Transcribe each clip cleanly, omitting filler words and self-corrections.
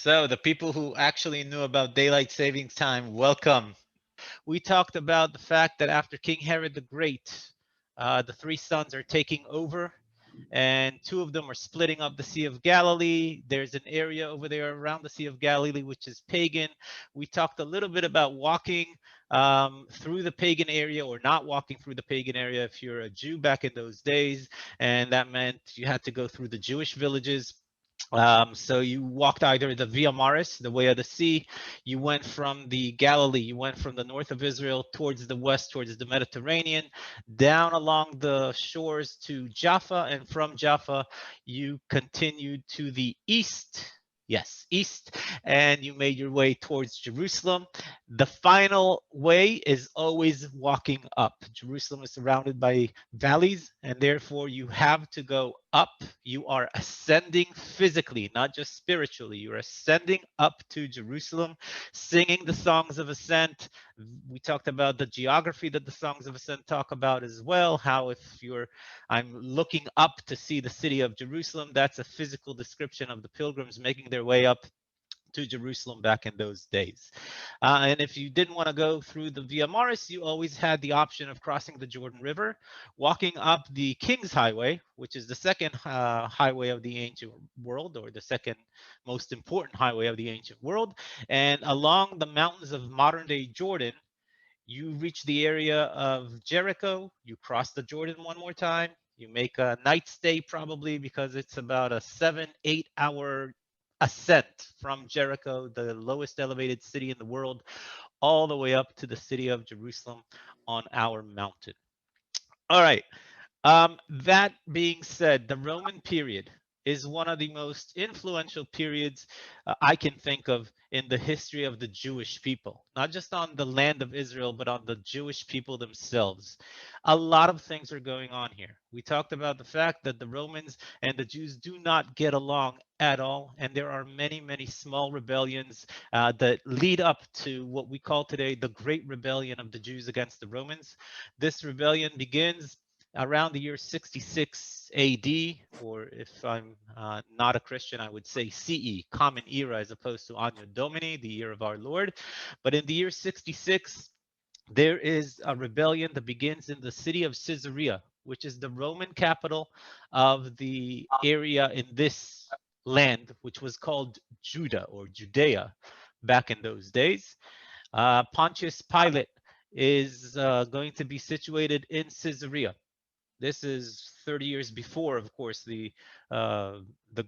So the people who actually knew about daylight savings time, welcome. We talked about the fact that after King Herod the Great, the three sons are taking over, and two of them are splitting up the Sea of Galilee. There's an area over there around the Sea of Galilee which is pagan. We talked a little bit about walking through the pagan area or not walking through the pagan area if you're a Jew back in those days, and that meant you had to go through the Jewish villages. So you walked either the Via Maris, the way of the sea. You went from the Galilee, you went from the north of Israel towards the west, towards the Mediterranean, down along the shores to Jaffa, and from Jaffa, you continued to the east. Yes, east, and you made your way towards Jerusalem. The final way is always walking up. Jerusalem is surrounded by valleys, and therefore you have to go up. You are ascending physically, not just spiritually. You're ascending up to Jerusalem, singing the songs of ascent. We talked about the geography that the songs of ascent talk about as well. How if I'm looking up to see the city of Jerusalem, that's a physical description of the pilgrims making their way up to Jerusalem back in those days. And if you didn't want to go through the Via Maris, you always had the option of crossing the Jordan River, walking up the King's Highway, which is the second highway of the ancient world, or the second most important highway of the ancient world. And along the mountains of modern day Jordan, you reach the area of Jericho, you cross the Jordan one more time, you make a night stay probably because it's about a 7-8 hour ascent from Jericho, the lowest elevated city in the world, all the way up to the city of Jerusalem on our mountain. All right. That being said, the Roman period is one of the most influential periods I can think of in the history of the Jewish people, not just on the land of Israel, but on the Jewish people themselves. A lot of things are going on here. We talked about the fact that the Romans and the Jews do not get along at all, and there are many, many small rebellions that lead up to what we call today the Great Rebellion of the Jews against the Romans. This rebellion begins around the year 66 AD, or if I'm not a Christian, I would say CE, Common Era, as opposed to Anno Domini, the year of our Lord. But in the year 66, there is a rebellion that begins in the city of Caesarea, which is the Roman capital of the area in this land, which was called Judah or Judea back in those days. Pontius Pilate is going to be situated in Caesarea. This is 30 years before, of course, the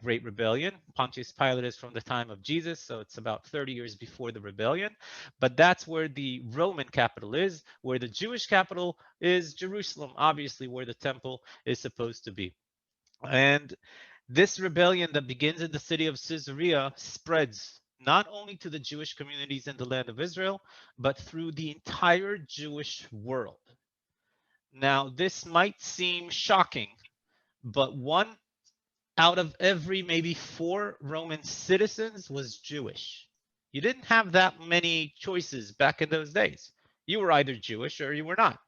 Great Rebellion. Pontius Pilate is from the time of Jesus, so it's about 30 years before the rebellion. But that's where the Roman capital is, where the Jewish capital is Jerusalem, obviously, where the temple is supposed to be. And this rebellion that begins in the city of Caesarea spreads not only to the Jewish communities in the land of Israel, but through the entire Jewish world. Now, this might seem shocking, but one out of every maybe four Roman citizens was Jewish. You didn't have that many choices back in those days. You were either Jewish or you were not.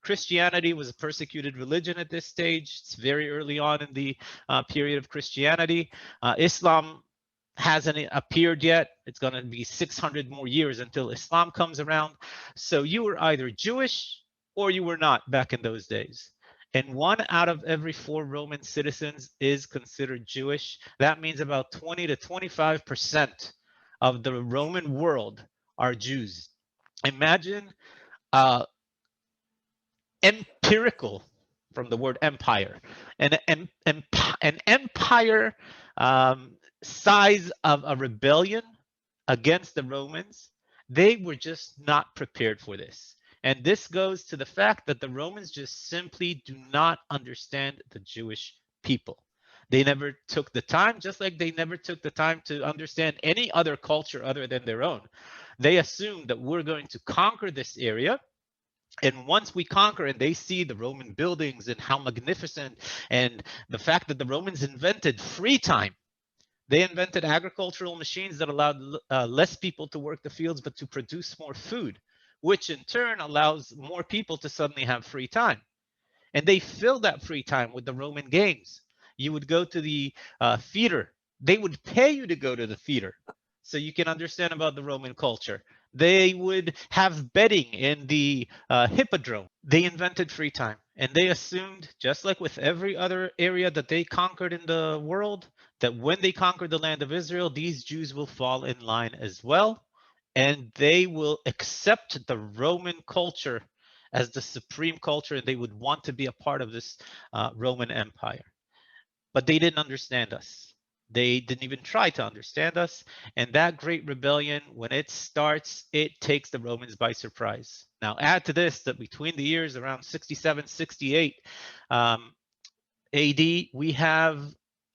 Christianity was a persecuted religion at this stage. It's very early on in the period of Christianity. Islam hasn't appeared yet. It's going to be 600 more years until Islam comes around. So you were either Jewish or you were not back in those days. And one out of every four Roman citizens is considered Jewish. That means about 20 to 25% of the Roman world are Jews. Imagine uh, empirical, from the word empire, an empire size of a rebellion against the Romans. They were just not prepared for this. And this goes to the fact that the Romans just simply do not understand the Jewish people. They never took the time, just like they never took the time to understand any other culture other than their own. They assumed that we're going to conquer this area, and once we conquer and they see the Roman buildings and how magnificent, and the fact that the Romans invented free time, they invented agricultural machines that allowed less people to work the fields, but to produce more food, which in turn allows more people to suddenly have free time. And they filled that free time with the Roman games. You would go to the theater. They would pay you to go to the theater. so you can understand about the Roman culture. They would have betting in the hippodrome. They invented free time, and they assumed, just like with every other area that they conquered in the world, that when they conquered the land of Israel, these Jews will fall in line as well, and they will accept the Roman culture as the supreme culture, and they would want to be a part of this Roman Empire. But they didn't understand us. They didn't even try to understand us. And that great rebellion, when it starts, it takes the Romans by surprise. Now, add to this that between the years around 67, 68 AD, we have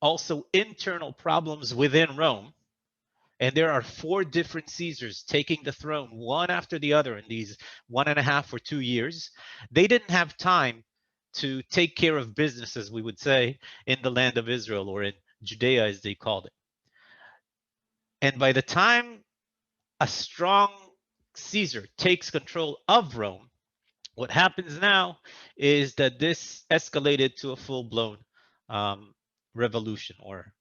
also internal problems within Rome. And there are 4 different Caesars taking the throne one after the other in these 1.5 or 2 years. They didn't have time to take care of business, as we would say, in the land of Israel, or in Judea, as they called it. And by the time a strong Caesar takes control of Rome, what happens now is that this escalated to a full-blown revolution, or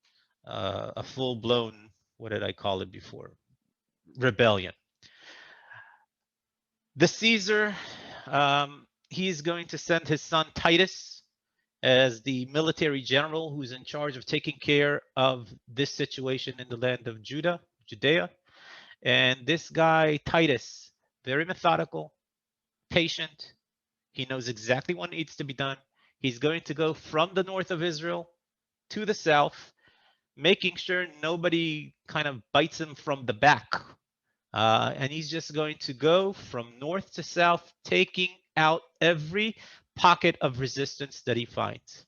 a full-blown, what did I call it before? Rebellion. The Caesar, he's going to send his son Titus as the military general who's in charge of taking care of this situation in the land of Judea. And this guy, Titus, very methodical, patient. He knows exactly what needs to be done. He's going to go from the north of Israel to the south, making sure nobody kind of bites him from the back. And he's just going to go from north to south, taking out every pocket of resistance that he finds.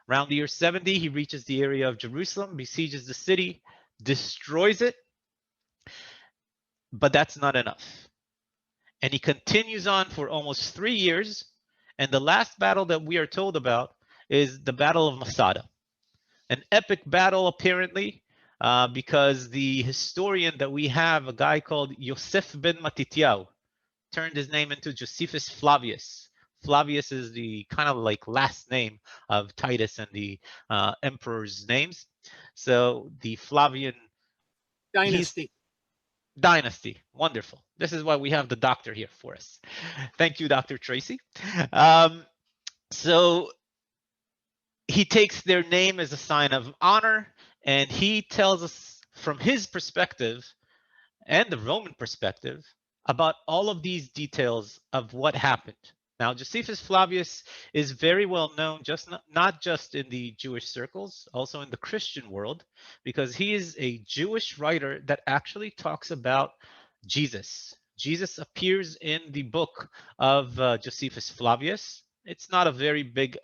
Around the year 70, he reaches the area of Jerusalem, besieges the city, destroys it, but that's not enough. And he continues on for almost 3 years. And the last battle that we are told about is the Battle of Masada, an epic battle, apparently, because the historian that we have, a guy called Yosef ben Matityahu, turned his name into Josephus Flavius. Flavius is the kind of like last name of Titus and the emperor's names. So the Flavian Dynasty. Dynasty. Wonderful. This is why we have the doctor here for us. Thank you, Dr. Tracy. Um, so he takes their name as a sign of honor, and he tells us from his perspective and the Roman perspective about all of these details of what happened. Now, Josephus Flavius is very well known, not just in the Jewish circles, also in the Christian world, because he is a Jewish writer that actually talks about Jesus. Jesus appears in the book of Josephus Flavius. It's not a very big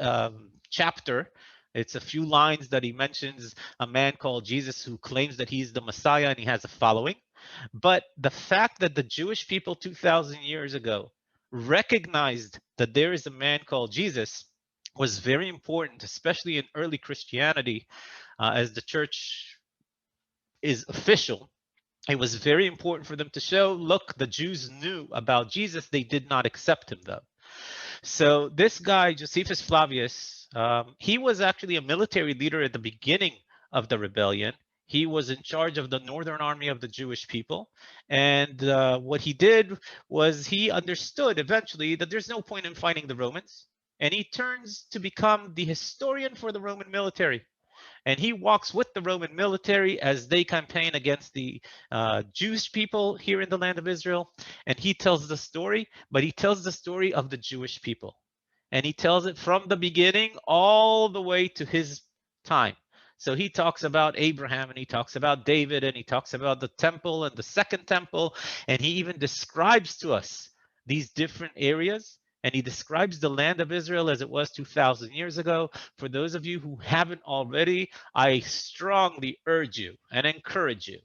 chapter. It's a few lines that he mentions a man called Jesus who claims that he's the Messiah and he has a following. But the fact that the Jewish people 2,000 years ago recognized that there is a man called Jesus was very important, especially in early Christianity, as the church is official. It was very important for them to show, look, the Jews knew about Jesus. They did not accept him, though. So this guy, Josephus Flavius, he was actually a military leader at the beginning of the rebellion. He was in charge of the northern army of the Jewish people. And what he did was he understood eventually that there's no point in fighting the Romans. And he turns to become the historian for the Roman military. And he walks with the Roman military as they campaign against the Jewish people here in the land of Israel. And he tells the story, but he tells the story of the Jewish people. And he tells it from the beginning all the way to his time. So he talks about Abraham, and he talks about David, and he talks about the temple and the second temple. And he even describes to us these different areas. And he describes the land of Israel as it was 2,000 years ago. For those of you who haven't already, I strongly urge you and encourage you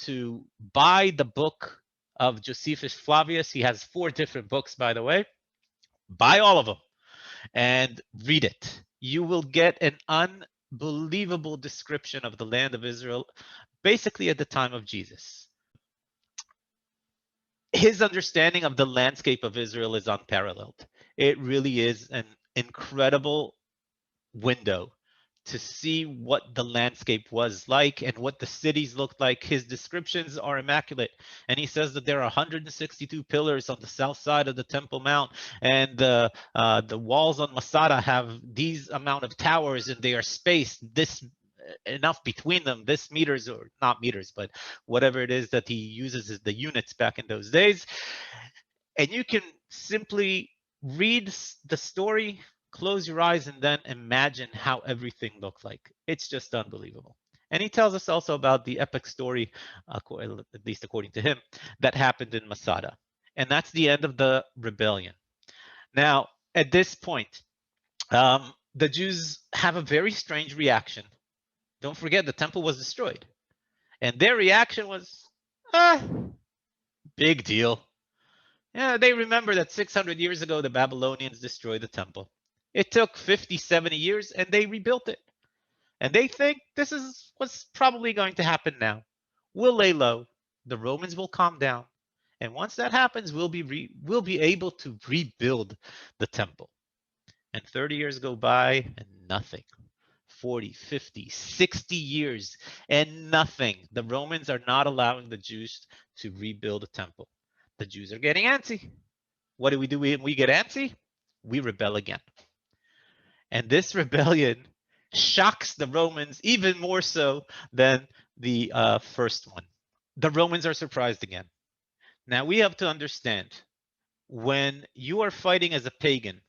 to buy the book of Josephus Flavius. He has 4 different books, by the way. Buy all of them and read it. You will get an unbelievable description of the land of Israel, basically at the time of Jesus. His understanding of the landscape of Israel is unparalleled. It really is an incredible window to see what the landscape was like and what the cities looked like. His descriptions are immaculate. And he says that there are 162 pillars on the south side of the Temple Mount, and the walls on Masada have these amount of towers, and they are spaced this enough between them, this meters, or not meters, but whatever it is that he uses as the units back in those days. And you can simply read the story, close your eyes, and then imagine how everything looked like. It's just unbelievable. And he tells us also about the epic story, at least according to him, that happened in Masada. And that's the end of the rebellion. Now, at this point, the Jews have a very strange reaction. Don't forget, the temple was destroyed. And their reaction was, ah, big deal. Yeah, they remember that 600 years ago, the Babylonians destroyed the temple. It took 50, 70 years, and they rebuilt it. And they think this is what's probably going to happen now. We'll lay low. The Romans will calm down. And once that happens, we'll be able to rebuild the temple. And 30 years go by and nothing. 40, 50, 60 years and nothing. The Romans are not allowing the Jews to rebuild the temple. The Jews are getting antsy. What do when we get antsy? We rebel again. And this rebellion shocks the Romans even more so than the first one. The Romans are surprised again. Now we have to understand, when you are fighting as a pagan,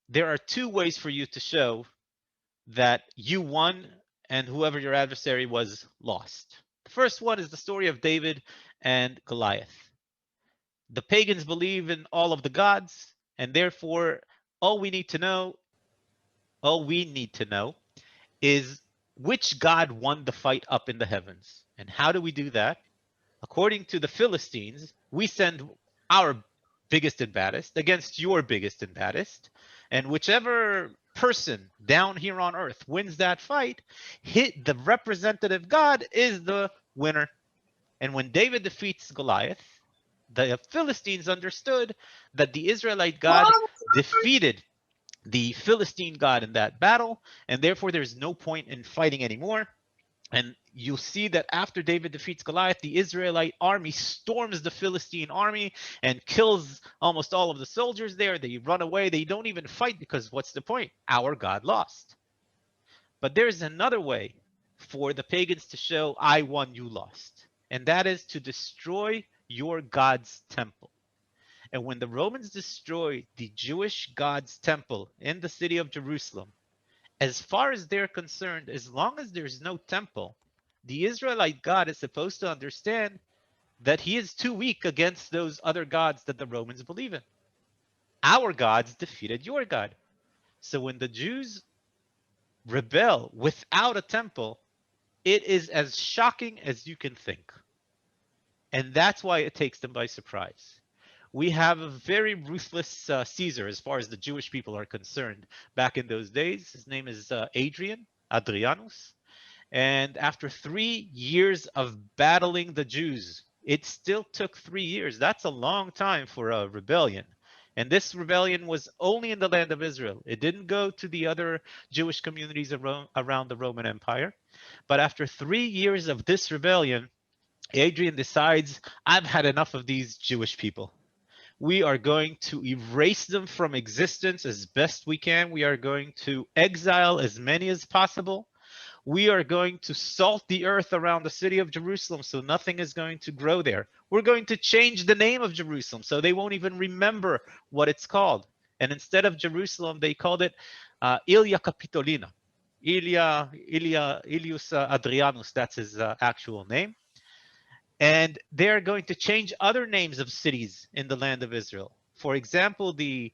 there are two ways for you to show that you won and whoever your adversary was lost. The first one is the story of David and Goliath. The pagans believe in all of the gods, and therefore all we need to know, all we need to know is which god won the fight up in the heavens. And how do we do that? According to the Philistines, we send our biggest and baddest against your biggest and baddest, and whichever person down here on earth wins that fight, the representative god is the winner. And when David defeats Goliath, the Philistines understood that the Israelite God defeated the Philistine God in that battle, and therefore there's no point in fighting anymore. And you'll see that after David defeats Goliath, the Israelite army storms the Philistine army and kills almost all of the soldiers there. They run away. They don't even fight because what's the point? Our God lost. But there's another way for the pagans to show I won, you lost. And that is to destroy your God's temple. And when the Romans destroy the Jewish God's temple in the city of Jerusalem, as far as they're concerned, as long as there's no temple, the Israelite God is supposed to understand that he is too weak against those other gods that the Romans believe in. Our gods defeated your God. So when the Jews rebel without a temple, it is as shocking as you can think. And that's why it takes them by surprise. We have a very ruthless Caesar as far as the Jewish people are concerned back in those days. His name is Adrianus. And after 3 years of battling the Jews, it still took 3 years. That's a long time for a rebellion. And this rebellion was only in the land of Israel. It didn't go to the other Jewish communities around the Roman Empire. But after 3 years of this rebellion, Adrian decides, I've had enough of these Jewish people. We are going to erase them from existence as best we can. We are going to exile as many as possible. We are going to salt the earth around the city of Jerusalem so nothing is going to grow there. We're going to change the name of Jerusalem so they won't even remember what it's called. And instead of Jerusalem, they called it Ilia Capitolina. Ilius Adrianus, that's his actual name. And they're going to change other names of cities in the land of Israel. For example, the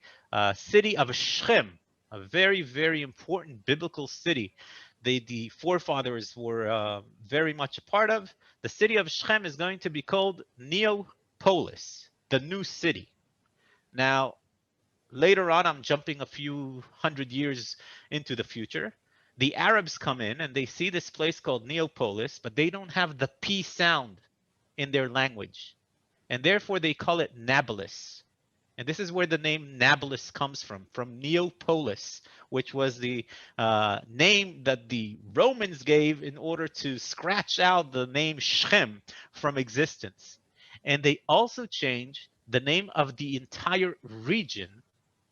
city of Shechem, a very, very important biblical city the forefathers were very much a part of. The city of Shechem is going to be called Neopolis, the new city. Now, later on, I'm jumping a few hundred years into the future. The Arabs come in and they see this place called Neopolis, but they don't have the P sound in their language. And therefore they call it Nablus. And this is where the name Nablus comes from Neapolis, which was the name that the Romans gave in order to scratch out the name Shem from existence. And they also changed the name of the entire region.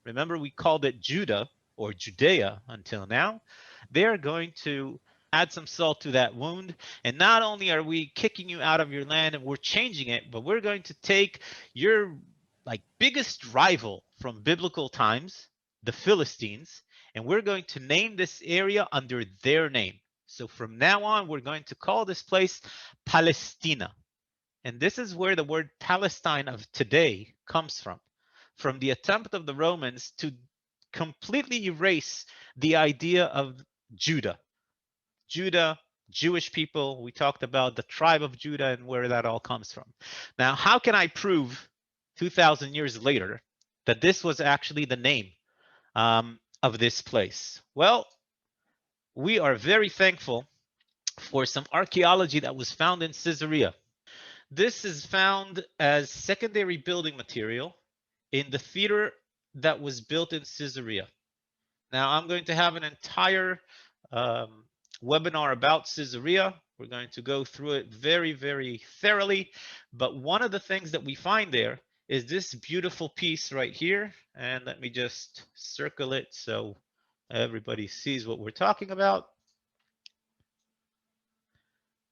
Remember, we called it Judah or Judea until now. They're going to add some salt to that wound. And not only are we kicking you out of your land and we're changing it, but we're going to take your like biggest rival from biblical times, the Philistines, and we're going to name this area under their name. So from now on, we're going to call this place Palestina. And this is where the word Palestine of today comes from the attempt of the Romans to completely erase the idea of Judah. Judah, Jewish people, we talked about the tribe of Judah and where that all comes from. Now, how can I prove 2,000 years later that this was actually the name of this place? Well, we are very thankful for some archaeology that was found in Caesarea. This is found as secondary building material in the theater that was built in Caesarea. Now, I'm going to have an entire webinar about Caesarea. We're going to go through it very, very thoroughly. But one of the things that we find there is this beautiful piece right here. And let me just circle it so everybody sees what we're talking about.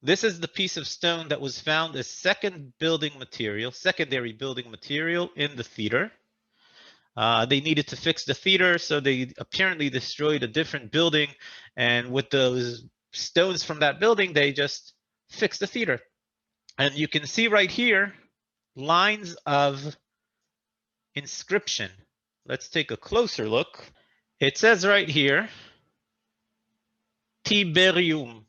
This is the piece of stone that was found as secondary building material in the theater. They needed to fix the theater, so they apparently destroyed a different building. And with those stones from that building, they just fixed the theater. And you can see right here, lines of inscription. Let's take a closer look. It says right here, Tiberium.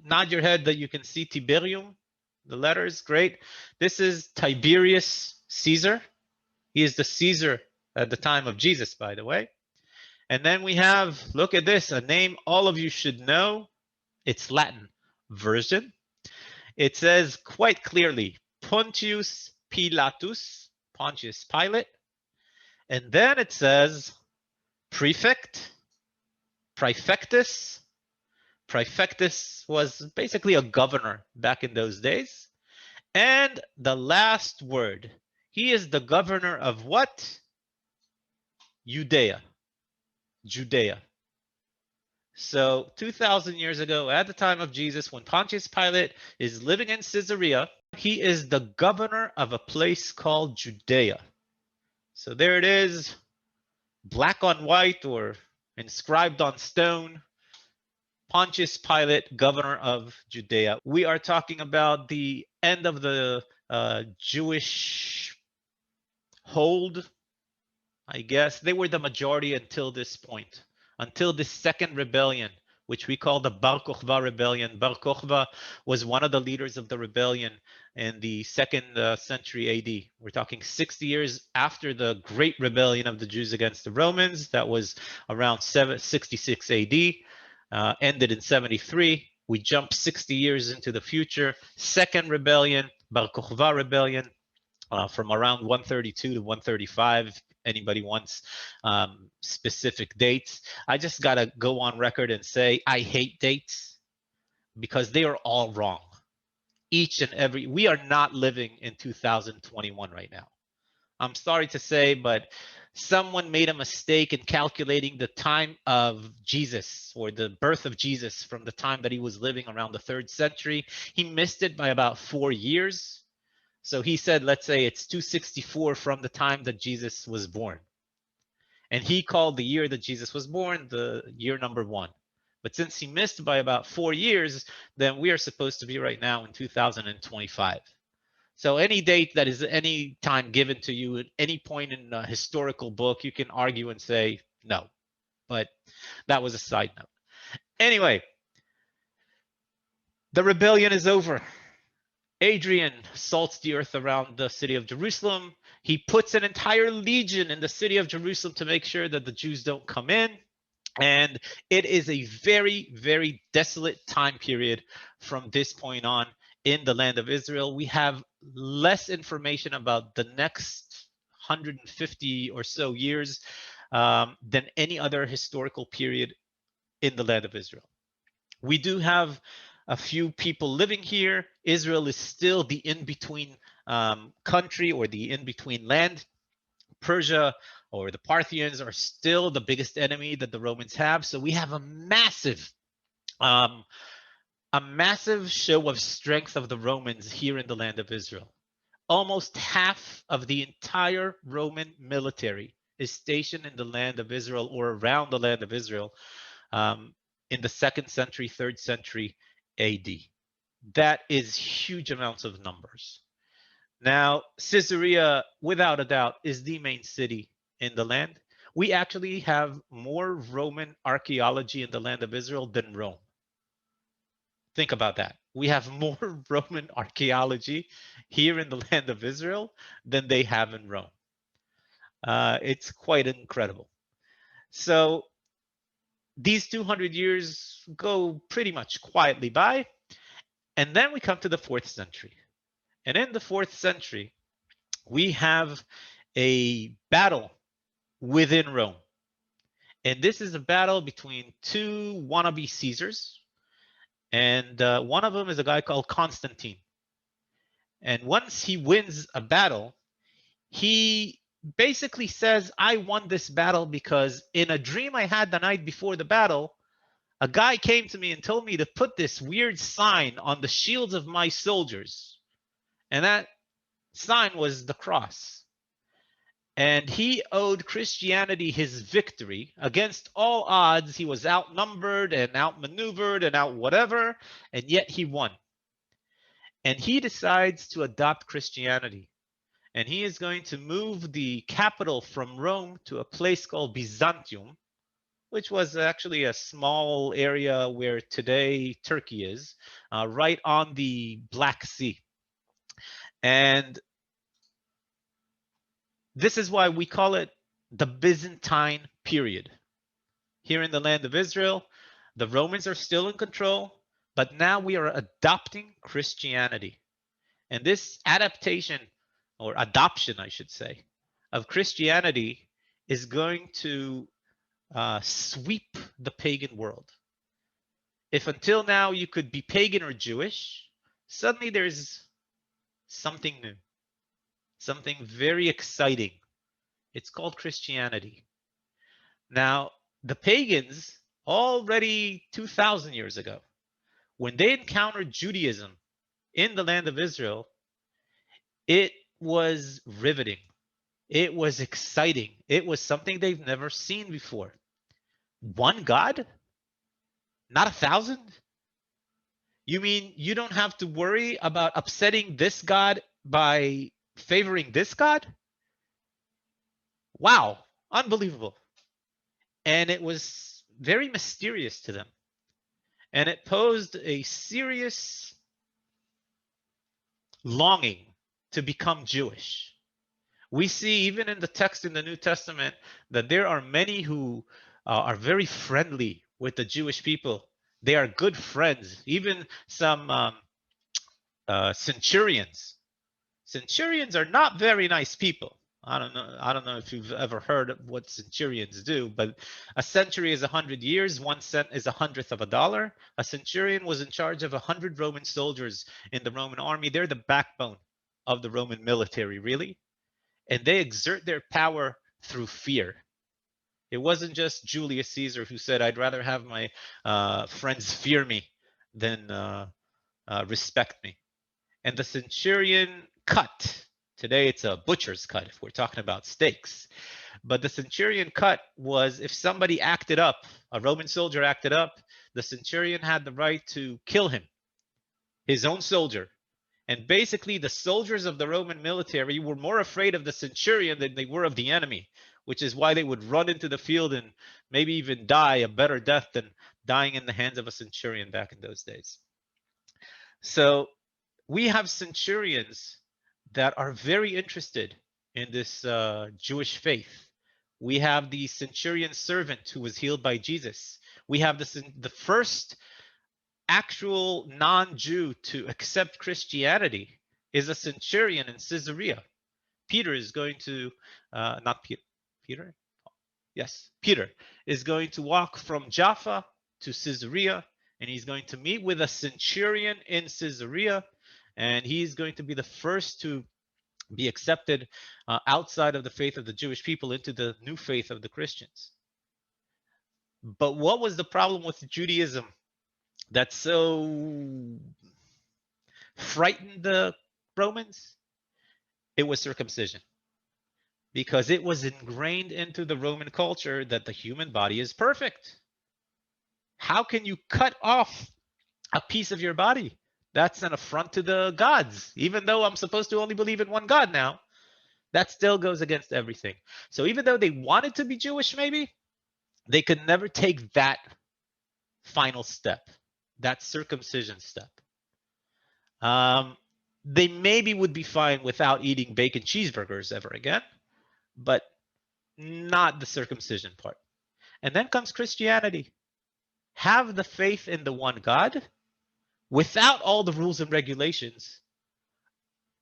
Nod your head that you can see Tiberium, the letters, great. This is Tiberius Caesar. He is the Caesar at the time of Jesus, by the way. And then we have, look at this, a name all of you should know. It's Latin version. It says quite clearly, Pontius Pilatus, Pontius Pilate. And then it says prefect, praefectus. Praefectus was basically a governor back in those days. And the last word, he is the governor of what? Judea. Judea. So 2,000 years ago, at the time of Jesus, when Pontius Pilate is living in Caesarea, he is the governor of a place called Judea. So there it is, black on white or inscribed on stone. Pontius Pilate, governor of Judea. We are talking about the end of the Jewish hold, I guess. They were the majority until this point, until this second rebellion, which we call the Bar Kokhba rebellion. Bar Kokhba was one of the leaders of the rebellion in the 2nd century AD. We're talking 60 years after the Great Rebellion of the Jews against the Romans. That was around 766 AD. Ended in 73. We jump 60 years into the future. Second rebellion, Bar Kokhba rebellion, from around 132 to 135. Anybody wants specific dates? I just got to go on record and say I hate dates because they are all wrong. Each and every, we are not living in 2021 right now. I'm sorry to say, but someone made a mistake in calculating the time of Jesus or the birth of Jesus from the time that he was living around the 3rd century. He missed it by about 4 years. So he said, let's say it's 264 from the time that Jesus was born. And he called the year that Jesus was born the year number 1. But since he missed by about 4 years, then we are supposed to be right now in 2025. So any date that is any time given to you at any point in a historical book, you can argue and say no. But that was a side note. Anyway, the rebellion is over. Adrian salts the earth around the city of Jerusalem. He puts an entire legion in the city of Jerusalem to make sure that the Jews don't come in. And it is a very, very desolate time period from this point on in the land of Israel. We have less information about the next 150 or so years than any other historical period in the land of Israel. We do have a few people living here. Israel is still the in-between country, or the in-between land. Persia or the Parthians are still the biggest enemy that the Romans have. So we have um, a massive show of strength of the Romans here in the land of Israel. Almost half of the entire Roman military is stationed in the land of Israel, or around the land of Israel, um, in the 2nd century, 3rd century AD. That is huge amounts of numbers. Now, Caesarea, without a doubt, is the main city in the land. We actually have more Roman archaeology in the land of Israel than Rome. Think about that. We have more Roman archaeology here in the land of Israel than they have in Rome. It's quite incredible. So these 200 years go pretty much quietly by. And then we come to the 4th century. And in the 4th century, we have a battle within Rome. And this is a battle between two wannabe Caesars. And one of them is a guy called Constantine. And once he wins a battle, he basically says, I won this battle because in a dream I had the night before the battle, a guy came to me and told me to put this weird sign on the shields of my soldiers. And that sign was the cross. And he owed Christianity his victory. Against all odds, he was outnumbered and outmaneuvered and out whatever, and yet he won. And he decides to adopt Christianity. And he is going to move the capital from Rome to a place called Byzantium, which was actually a small area where today Turkey is, right on the Black Sea. And this is why we call it the Byzantine period. Here in the land of Israel, the Romans are still in control, but now we are adopting Christianity. And this adaptation, or adoption, I should say, of Christianity is going to sweep the pagan world. If until now you could be pagan or Jewish, suddenly there's something new, something very exciting. It's called Christianity. Now, the pagans, already 2,000 years ago, when they encountered Judaism in the land of Israel, it was riveting. It was exciting. It was something they've never seen before. One God? Not 1,000? You mean you don't have to worry about upsetting this God by favoring this God? Wow, unbelievable. And it was very mysterious to them. And it posed a serious longing to become Jewish. We see even in the text in the New Testament that there are many who are very friendly with the Jewish people. They are good friends. Even some centurions. Centurions are not very nice people. I don't know if you've ever heard of what centurions do, but a century is 100 years. 1 cent is 100th of a dollar. A centurion was in charge of 100 Roman soldiers in the Roman army. They're the backbone of the Roman military, really. And they exert their power through fear. It wasn't just Julius Caesar who said, I'd rather have my friends fear me than respect me. And the centurion cut. Today it's a butcher's cut if we're talking about steaks. But the centurion cut was if somebody acted up, a Roman soldier acted up, the centurion had the right to kill him, his own soldier. And basically the soldiers of the Roman military were more afraid of the centurion than they were of the enemy, which is why they would run into the field and maybe even die a better death than dying in the hands of a centurion back in those days. So we have centurions that are very interested in this Jewish faith. We have the centurion servant who was healed by Jesus. We have the first actual non-Jew to accept Christianity is a centurion in Caesarea. Peter is going to, not Peter, Peter? Yes, Peter is going to walk from Jaffa to Caesarea, and he's going to meet with a centurion in Caesarea, and he's going to be the first to be accepted outside of the faith of the Jewish people into the new faith of the Christians. But what was the problem with Judaism that so frightened the Romans? It was circumcision, because it was ingrained into the Roman culture that the human body is perfect. How can you cut off a piece of your body? That's an affront to the gods. Even though I'm supposed to only believe in one God now, that still goes against everything. So even though they wanted to be Jewish, maybe, they could never take that final step, that circumcision step. They maybe would be fine without eating bacon cheeseburgers ever again, but not the circumcision part. And then comes Christianity. Have the faith in the one God without all the rules and regulations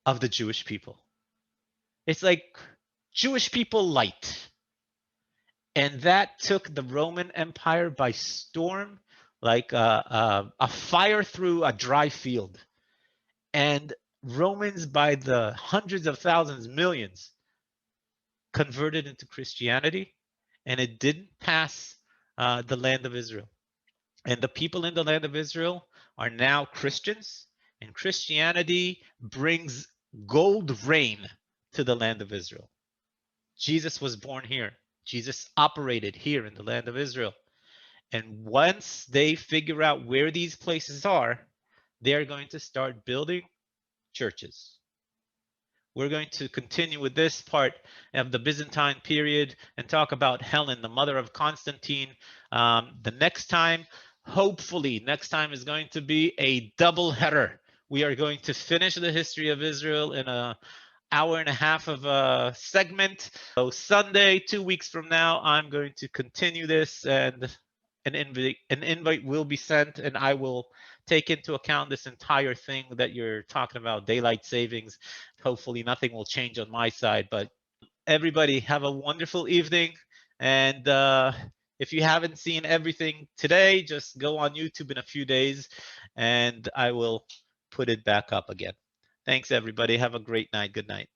of the Jewish people. It's like Jewish people light. And that took the Roman Empire by storm, like a fire through a dry field. And Romans, by the hundreds of thousands, millions, converted into Christianity, and it didn't pass the land of Israel. And the people in the land of Israel are now Christians, and Christianity brings gold rain to the land of Israel. Jesus was born here. Jesus operated here in the land of Israel. And once they figure out where these places are, they're going to start building churches. We're going to continue with this part of the Byzantine period and talk about Helen, the mother of Constantine. The next time, hopefully, next time is going to be a double header. We are going to finish the history of Israel in an hour and a half of a segment. So Sunday, 2 weeks from now, I'm going to continue this, and an invite will be sent, and I will take into account this entire thing that you're talking about, daylight savings. Hopefully nothing will change on my side, but everybody have a wonderful evening. And if you haven't seen everything today, just go on YouTube in a few days and I will put it back up again. Thanks, everybody. Have a great night. Good night.